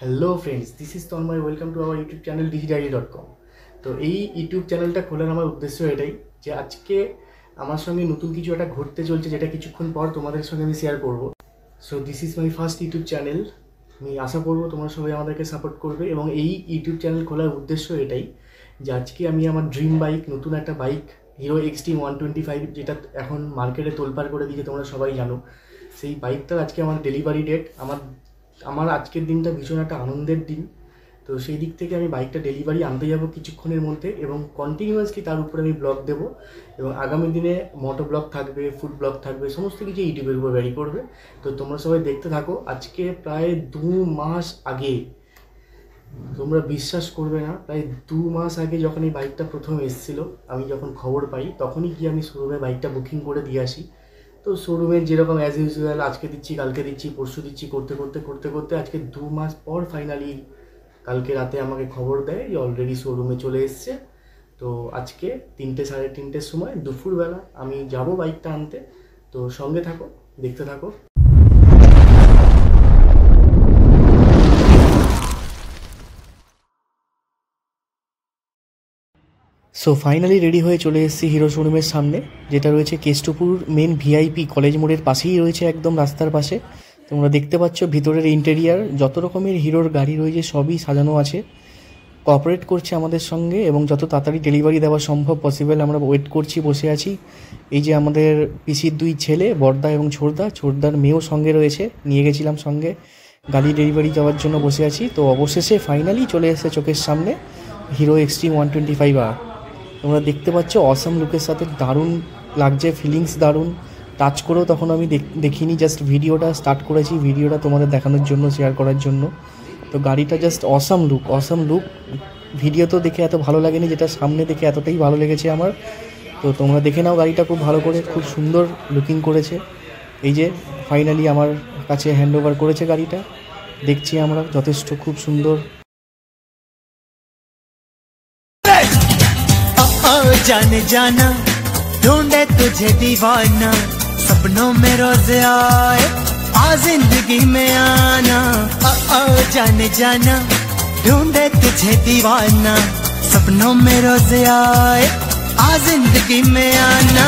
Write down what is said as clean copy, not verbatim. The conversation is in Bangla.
Hello friends, this is Tanmay. Welcome to our YouTube channel digidiary.com। তো এই ইউটিউব চ্যানেলটা খোলার আমার উদ্দেশ্য এটাই যে আজকে আমার সঙ্গে নতুন কিছু একটা ঘটতে চলছে, যেটা কিছুক্ষণ পর তোমাদের সঙ্গে আমি শেয়ার করব। So this is my first YouTube channel. আমি আশা করবো তোমরা সবাই আমাদেরকে সাপোর্ট করবে, এবং এই ইউটিউব চ্যানেল খোলার উদ্দেশ্য এটাই যে আজকে আমি আমার ড্রিম বাইক, নতুন একটা বাইক হিরো এক্সট্রিম 125, যেটা এখন মার্কেটে তোলপাড় করে দিয়েছে, তোমরা সবাই জানো। সেই বাইকটার আজকে আমার ডেলিভারি ডেট। আমার আজকের দিনটা ভীষণ একটা আনন্দের দিন। তো সেই দিক থেকে আমি বাইকটা ডেলিভারি আনতে যাব কিছুক্ষণের মধ্যে, এবং কন্টিনিউয়াসলি তার উপরে আমি ব্লগ দেবো, এবং আগামী দিনে মোটো ব্লগ থাকবে, ফুড ব্লগ থাকবে, সমস্ত কিছু ইউটিউবের উপর ভ্যারি করবে। তো তোমরা সবাই দেখতে থাকো। আজকে প্রায় 2 মাস আগে, তোমরা বিশ্বাস করবে না, প্রায় 2 মাস আগে যখন এই বাইকটা প্রথম এসেছিলো, আমি যখন খবর পাই তখনই গিয়ে আমি শোরুমে বাইকটা বুকিং করে দিয়ে আসি। তো শোরুমের যেরকম অ্যাজ ইউজুয়াল আজকে দিচ্ছি, কালকে দিচ্ছি, পরশু দিচ্ছি করতে করতে আজকে 2 মাস পর ফাইনালি কালকে রাতে আমাকে খবর দেয় যে অলরেডি শোরুমে চলে এসছে। তো আজকে 3টে সাড়ে 3টের সময় দুপুরবেলা আমি যাব বাইকটা আনতে। তো সঙ্গে থাকো, দেখতে থাকো। সো ফাইনালি রেডি হয়ে চলে এসেছি হিরো শোরুমের সামনে, যেটা রয়েছে কেষ্টপুর মেন ভিআইপি কলেজ মোড়ের পাশেই রয়েছে, একদম রাস্তার পাশে। তোমরা দেখতে পাচ্ছ ভিতরের ইন্টেরিয়ার, যত রকমের হিরোর গাড়ি রয়েছে সবই সাজানো আছে। কোঅপারেট করছে আমাদের সঙ্গে, এবং যত তাড়াতাড়ি ডেলিভারি দেওয়া সম্ভব পসিবল আমরা ওয়েট করছি, বসে আছি। এই যে আমাদের পিসির 2 ছেলে, বড়দা এবং ছোটদার মেয়েও সঙ্গে রয়েছে, নিয়ে গেছিলাম সঙ্গে। গাড়ি ডেলিভারি দেওয়ার জন্য বসে আছি। তো অবশেষে ফাইনালি চলে এসেছে চোখের সামনে হিরো এক্সট্রিম 125R। তোমরা দেখতে পাচ্ছ অসাম লুকের সাথে দারুণ লাগছে, ফিলিংস দারুণ। টাচ করেও তখন আমি দেখিনি, জাস্ট ভিডিওটা স্টার্ট করেছি, ভিডিওটা তোমাদের দেখানোর জন্য, শেয়ার করার জন্য। তো গাড়িটা জাস্ট অসাম লুক। ভিডিও তো দেখে এত ভালো লাগেনি, যেটা সামনে দেখে এতটাই ভালো লেগেছে আমার। তো তোমরা দেখে নাও গাড়িটা খুব ভালো করে, খুব সুন্দর লুকিং করেছে। এই যে ফাইনালি আমার কাছে হ্যান্ড ওভার করেছে গাড়িটা, দেখছি আমরা, যথেষ্ট খুব সুন্দর। जाने जाना ढूंढे तुझे दीवाना, सपनों में रोज आए आ जिंदगी में आना। जाने जाना ढूंढे तुझे दीवाना, सपनों में रोज आए आ जिंदगी में आना।